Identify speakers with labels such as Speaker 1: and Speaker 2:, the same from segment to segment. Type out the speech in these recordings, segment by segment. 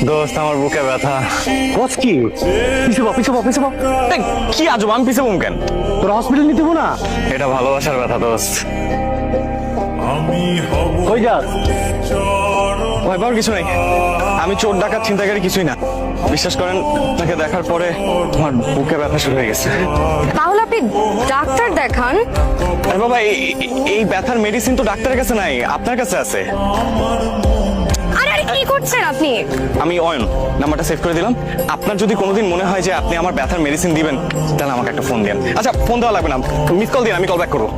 Speaker 1: দোস্ত আমার বুকে ব্যথা। বস কি পিছু কি আজব, আমি পিছু কেন? তোর হসপিটাল নিতে না? এটা ভালোবাসার ব্যথা দোস্ত। কই যাস? ভয় পাওয়ার কিছু নেই, আমি চোর ডাকাত ছিনতাইকারী কিছুই না। বিশ্বাস করেন, তাকে দেখার পরে আমার বুকে ব্যথা শুরু হয়ে গেছে।
Speaker 2: তাহলে আপনি ডাক্তার দেখান।
Speaker 1: আরে বাবা, এই ব্যথার মেডিসিন তো ডাক্তারের কাছে নাই, আপনার কাছে আছে।
Speaker 2: আরে আরে কি করছেন আপনি?
Speaker 1: আমি অয়ন, নাম্বারটা সেভ করে দিলাম। আপনার যদি কোনোদিন মনে হয় যে আপনি আমার ব্যথার মেডিসিন দিবেন, তাহলে আমাকে একটা ফোন দেন। আচ্ছা, ফোন দেওয়া লাগবে না, মিস কল দিন, আমি কল ব্যাক করবো।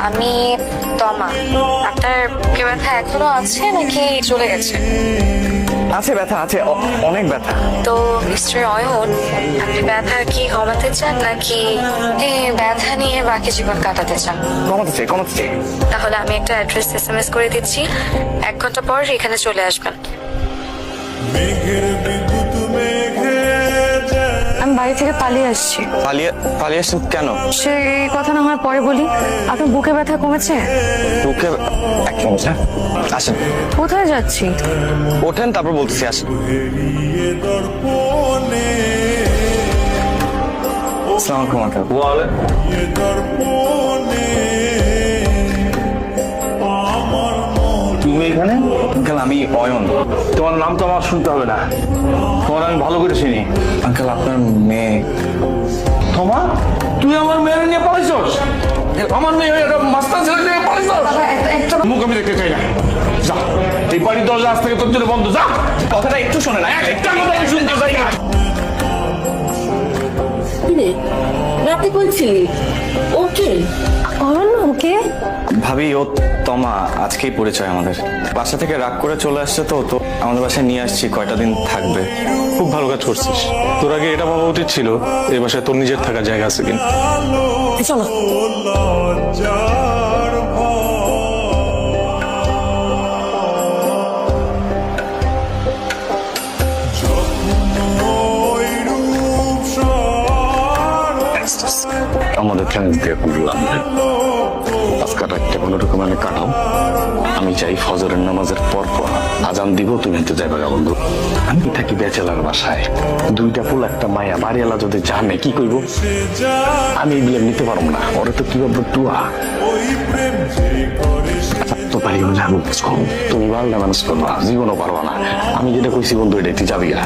Speaker 2: আমি তমা। আপনার বুকে ব্যথা এখনো আছে নাকি চলে গেছে?
Speaker 1: আছে, ব্যথা আছে, অনেক ব্যথা।
Speaker 2: তো মিস্টার অয়ন, আপনি ব্যথা কি কমাতে চান নাকি ব্যথা নিয়ে বাকি জীবন কাটাতে চান?
Speaker 1: কমাতে চাই।
Speaker 2: তাহলে আমি একটা অ্যাড্রেস এসএমএস করে দিচ্ছি, 1 ঘন্টা পর এখানে চলে আসবেন। আমি বাড়ি থেকে পালিয়ে আসছি।
Speaker 1: পালিয়ে আসছেন কেন?
Speaker 2: সেই কথা না হয় পরে বলি। আপনার বুকে ব্যথা কমেছে?
Speaker 1: বুকে এক মিনিট, হ্যাঁ আসেন।
Speaker 2: কোথায় যাচ্ছি?
Speaker 1: ওঠেন, তারপর বলতেছি, আসেন। আসসালামু আলাইকুম।
Speaker 3: তুমি এখানে?
Speaker 1: আঙ্কেল, আমি অয়ন।
Speaker 3: তোমার নাম তো আমার শুনতে হবে না, তোমার আমি ভালো করে চিনি।
Speaker 1: আঙ্কেল, আপনার মেয়ে।
Speaker 3: তোমা, তুই আমার মেয়ের নিয়ে পালাইছস? আমার মেয়ে একটা মাস্টার ছেলে নিয়ে পালাইছস? মুখ আমি দেখতে চাই না, যা। এই বাড়ির দরজা আজ থেকে তোর জন্য বন্ধ, যা।
Speaker 1: কথাটা একটু শোনে না,
Speaker 3: একটা কথা আমি শুনতে চাই না।
Speaker 4: রাতে বলছিলি ওকে?
Speaker 2: অয়ন ওকে?
Speaker 1: ভাবি, ও তমা, আজকেই পরিচয় আমাদের। বাসা থেকে রাগ করে চলে আসছে, তো আমাদের বাসায় নিয়ে আসছি, কয়টা দিন থাকবে।
Speaker 5: খুব ভালো কাজ করছিস। তোর আগে এটা ভাবা উচিত ছিল এই বাসায় তোর নিজের থাকার জায়গা আছে কিনা।
Speaker 2: চলো।
Speaker 6: আমাদের চ্যালেঞ্জ দিয়ে করলাম, আজকাল একটা কোনো রকম আমি কাটাও। আমি চাই ফজরের নামাজের পর আজান দিব, তুমি তো যাইবা গা বন্ধু। আমি থাকি বেচেলার বাসায়, 2টা ফুল একটা মায়া, বাড়িওয়ালা যদি জানে কি কইব? আমি এগুলো নিতে পারবো না, ওরা তো কি বলবো টুয়া। তো পারি তুমি পারলে মানুষ করবা, জীবনও পারবা না। আমি যেটা কইছি বন্ধু, এটাই তুই যাবি গা।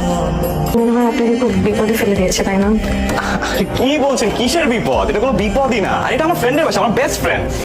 Speaker 2: মনে হয় আপনাকে খুব বিপদে ফেলে দিয়েছে, তাই না?
Speaker 1: কি বলছেন? কিসের বিপদ? এটা কোনো বিপদই না, আর এটা আমার ফ্রেন্ডের বাসা, আমার বেস্ট ফ্রেন্ড।